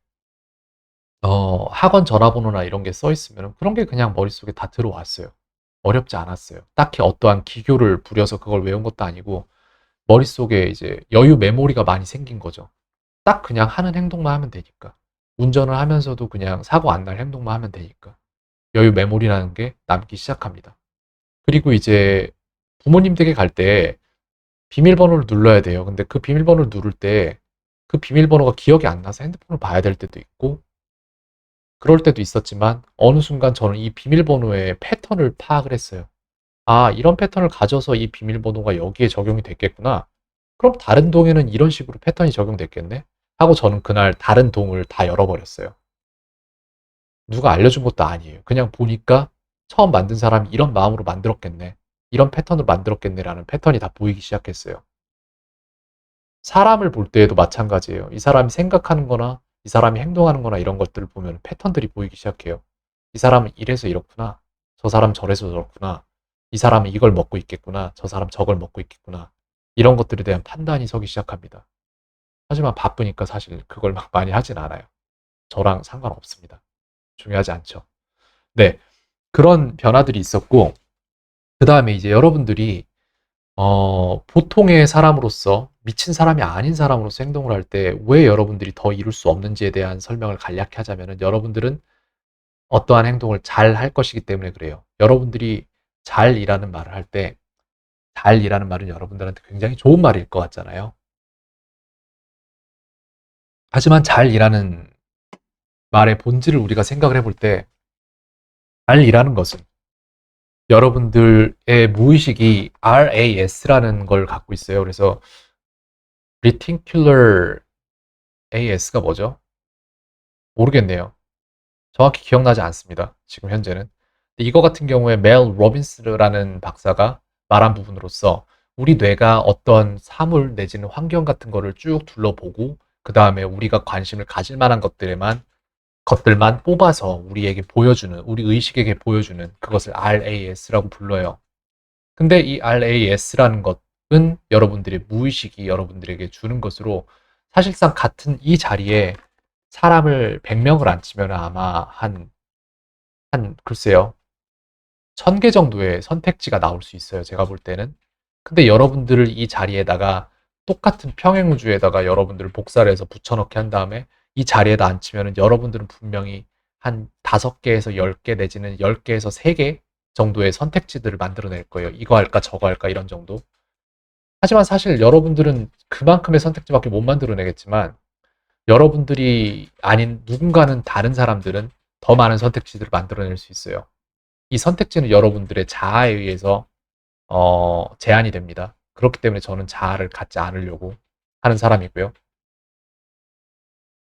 학원 전화번호나 이런 게 써 있으면 그런 게 그냥 머릿속에 다 들어왔어요. 어렵지 않았어요. 딱히 어떠한 기교를 부려서 그걸 외운 것도 아니고, 머릿속에 이제 여유 메모리가 많이 생긴 거죠. 딱 그냥 하는 행동만 하면 되니까. 운전을 하면서도 그냥 사고 안 날 행동만 하면 되니까. 여유 메모리라는 게 남기 시작합니다. 그리고 이제 부모님 댁에 갈 때 비밀번호를 눌러야 돼요. 근데 그 비밀번호를 누를 때 그 비밀번호가 기억이 안 나서 핸드폰을 봐야 될 때도 있고 그럴 때도 있었지만 어느 순간 저는 이 비밀번호의 패턴을 파악을 했어요. 아, 이런 패턴을 가져서 이 비밀번호가 여기에 적용이 됐겠구나. 그럼 다른 동에는 이런 식으로 패턴이 적용됐겠네? 하고 저는 그날 다른 동을 다 열어버렸어요. 누가 알려준 것도 아니에요. 그냥 보니까 처음 만든 사람이 이런 마음으로 만들었겠네. 이런 패턴으로 만들었겠네라는 패턴이 다 보이기 시작했어요. 사람을 볼 때에도 마찬가지예요. 이 사람이 생각하는 거나 이 사람이 행동하는 거나 이런 것들을 보면 패턴들이 보이기 시작해요. 이 사람은 이래서 이렇구나. 저 사람 저래서 저렇구나. 이 사람은 이걸 먹고 있겠구나. 저 사람 저걸 먹고 있겠구나. 이런 것들에 대한 판단이 서기 시작합니다. 하지만 바쁘니까 사실 그걸 막 많이 하진 않아요. 저랑 상관없습니다. 중요하지 않죠. 네. 그런 변화들이 있었고, 그 다음에 이제 여러분들이 보통의 사람으로서 미친 사람이 아닌 사람으로서 행동을 할 때 왜 여러분들이 더 이룰 수 없는지에 대한 설명을 간략히 하자면은 여러분들은 어떠한 행동을 잘 할 것이기 때문에 그래요. 여러분들이 잘이라는 말을 할 때 잘이라는 말은 여러분들한테 굉장히 좋은 말일 것 같잖아요. 하지만 잘이라는 말의 본질을 우리가 생각을 해볼 때 잘이라는 것은 여러분들의 무의식이 RAS라는 걸 갖고 있어요. 그래서 Reticular AS가 뭐죠? 모르겠네요. 정확히 기억나지 않습니다. 지금 현재는. 이거 같은 경우에 멜 로빈스라는 박사가 말한 부분으로서 우리 뇌가 어떤 사물 내지는 환경 같은 거를 쭉 둘러보고 그 다음에 우리가 관심을 가질 만한 것들만 뽑아서 우리에게 보여주는, 우리 의식에게 보여주는 그것을 RAS라고 불러요. 근데 이 RAS라는 것은 여러분들의 무의식이 여러분들에게 주는 것으로 사실상 같은 이 자리에 사람을 100명을 앉히면 아마 글쎄요. 1000개 정도의 선택지가 나올 수 있어요. 제가 볼 때는. 근데 여러분들을 이 자리에다가 똑같은 평행우주에다가 여러분들을 복사를 해서 붙여넣기 한 다음에 이 자리에다 앉히면은 여러분들은 분명히 한 5개에서 10개 내지는 10개에서 3개 정도의 선택지들을 만들어낼 거예요. 이거 할까 저거 할까 이런 정도. 하지만 사실 여러분들은 그만큼의 선택지밖에 못 만들어내겠지만 여러분들이 아닌 누군가는 다른 사람들은 더 많은 선택지들을 만들어낼 수 있어요. 이 선택지는 여러분들의 자아에 의해서 제한이 됩니다. 그렇기 때문에 저는 자아를 갖지 않으려고 하는 사람이고요.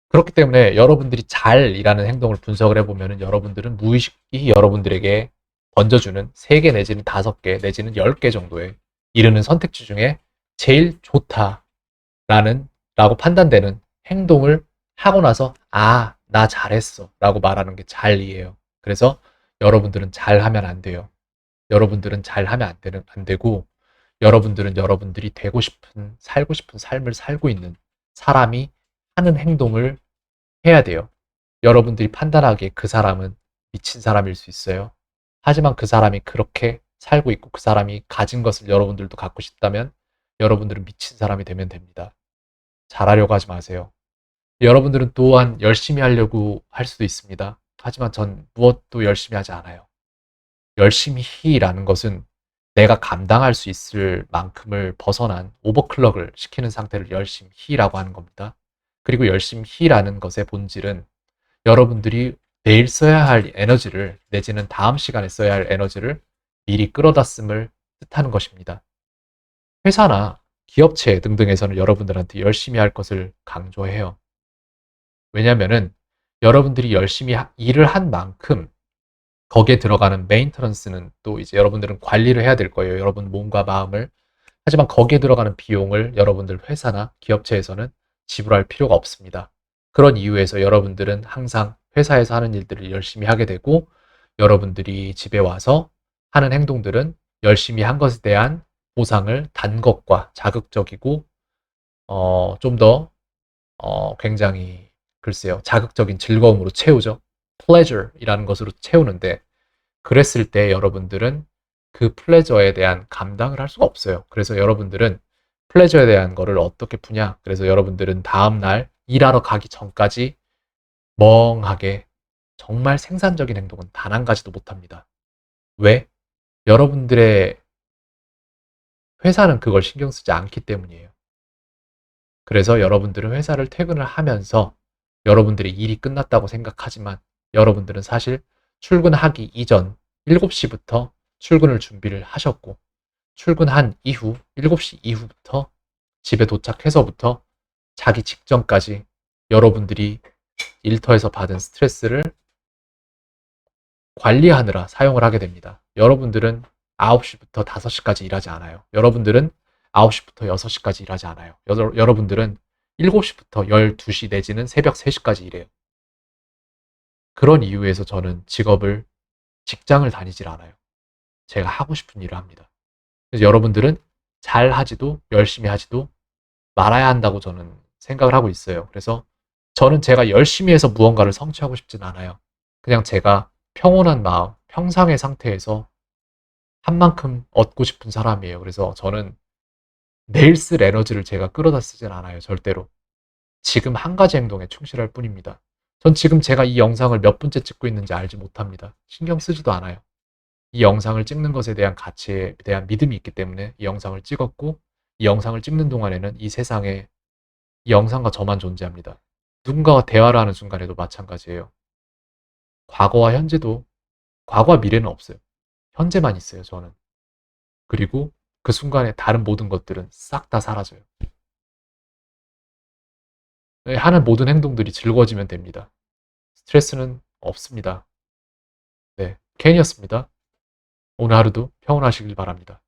그렇기 때문에 여러분들이 잘이라는 행동을 분석을 해보면 여러분들은 무의식이 여러분들에게 던져주는 3개 내지는 5개 내지는 10개 정도의 이르는 선택지 중에 제일 좋다라는 라고 판단되는 행동을 하고 나서 아, 나 잘했어 라고 말하는 게 잘이에요. 그래서 여러분들은 잘하면 안 돼요. 여러분들은 잘하면 안 되고 여러분들은 여러분들이 되고 싶은 살고 싶은 삶을 살고 있는 사람이 하는 행동을 해야 돼요. 여러분들이 판단하기에 그 사람은 미친 사람일 수 있어요. 하지만 그 사람이 그렇게 살고 있고 그 사람이 가진 것을 여러분들도 갖고 싶다면 여러분들은 미친 사람이 되면 됩니다. 잘하려고 하지 마세요. 여러분들은 또한 열심히 하려고 할 수도 있습니다. 하지만 전 무엇도 열심히 하지 않아요. 열심히라는 것은 내가 감당할 수 있을 만큼을 벗어난 오버클럭을 시키는 상태를 열심히라고 하는 겁니다. 그리고 열심히라는 것의 본질은 여러분들이 내일 써야 할 에너지를 내지는 다음 시간에 써야 할 에너지를 미리 끌어다 씀을 뜻하는 것입니다. 회사나 기업체 등등에서는 여러분들한테 열심히 할 것을 강조해요. 왜냐면은 여러분들이 열심히 일을 한 만큼 거기에 들어가는 메인터넌스는 또 이제 여러분들은 관리를 해야 될 거예요. 여러분 몸과 마음을. 하지만 거기에 들어가는 비용을 여러분들 회사나 기업체에서는 지불할 필요가 없습니다. 그런 이유에서 여러분들은 항상 회사에서 하는 일들을 열심히 하게 되고 여러분들이 집에 와서 하는 행동들은 열심히 한 것에 대한 보상을 단 것과 자극적이고 좀 더 굉장히 글쎄요 자극적인 즐거움으로 채우죠. pleasure이라는 것으로 채우는데 그랬을 때 여러분들은 그 플레저에 대한 감당을 할 수가 없어요. 그래서 여러분들은 플레저에 대한 거를 어떻게 푸냐? 그래서 여러분들은 다음날 일하러 가기 전까지 멍하게 정말 생산적인 행동은 단 한 가지도 못 합니다. 왜? 여러분들의 회사는 그걸 신경 쓰지 않기 때문이에요. 그래서 여러분들은 회사를 퇴근을 하면서 여러분들의 일이 끝났다고 생각하지만 여러분들은 사실 출근하기 이전 7시부터 출근을 준비를 하셨고 출근한 이후 7시 이후부터 집에 도착해서부터 자기 직전까지 여러분들이 일터에서 받은 스트레스를 관리하느라 사용을 하게 됩니다. 여러분들은 9시부터 5시까지 일하지 않아요. 여러분들은 9시부터 6시까지 일하지 않아요. 여러분들은 7시부터 12시 내지는 새벽 3시까지 일해요. 그런 이유에서 저는 직장을 다니질 않아요. 제가 하고 싶은 일을 합니다. 그래서 여러분들은 잘 하지도 열심히 하지도 말아야 한다고 저는 생각을 하고 있어요. 그래서 저는 제가 열심히 해서 무언가를 성취하고 싶진 않아요. 그냥 제가 평온한 마음, 평상의 상태에서 한 만큼 얻고 싶은 사람이에요. 그래서 저는 내일 쓸 에너지를 제가 끌어다 쓰진 않아요. 절대로. 지금 한 가지 행동에 충실할 뿐입니다. 전 지금 제가 이 영상을 몇 분째 찍고 있는지 알지 못합니다. 신경 쓰지도 않아요. 이 영상을 찍는 것에 대한 가치에 대한 믿음이 있기 때문에 이 영상을 찍었고 이 영상을 찍는 동안에는 이 세상에 이 영상과 저만 존재합니다. 누군가와 대화를 하는 순간에도 마찬가지예요. 과거와 현재도 과거와 미래는 없어요. 현재만 있어요, 저는. 그리고 그 순간에 다른 모든 것들은 싹 다 사라져요. 네, 하는 모든 행동들이 즐거워지면 됩니다. 스트레스는 없습니다. 네, 켄이었습니다. 오늘 하루도 평온하시길 바랍니다.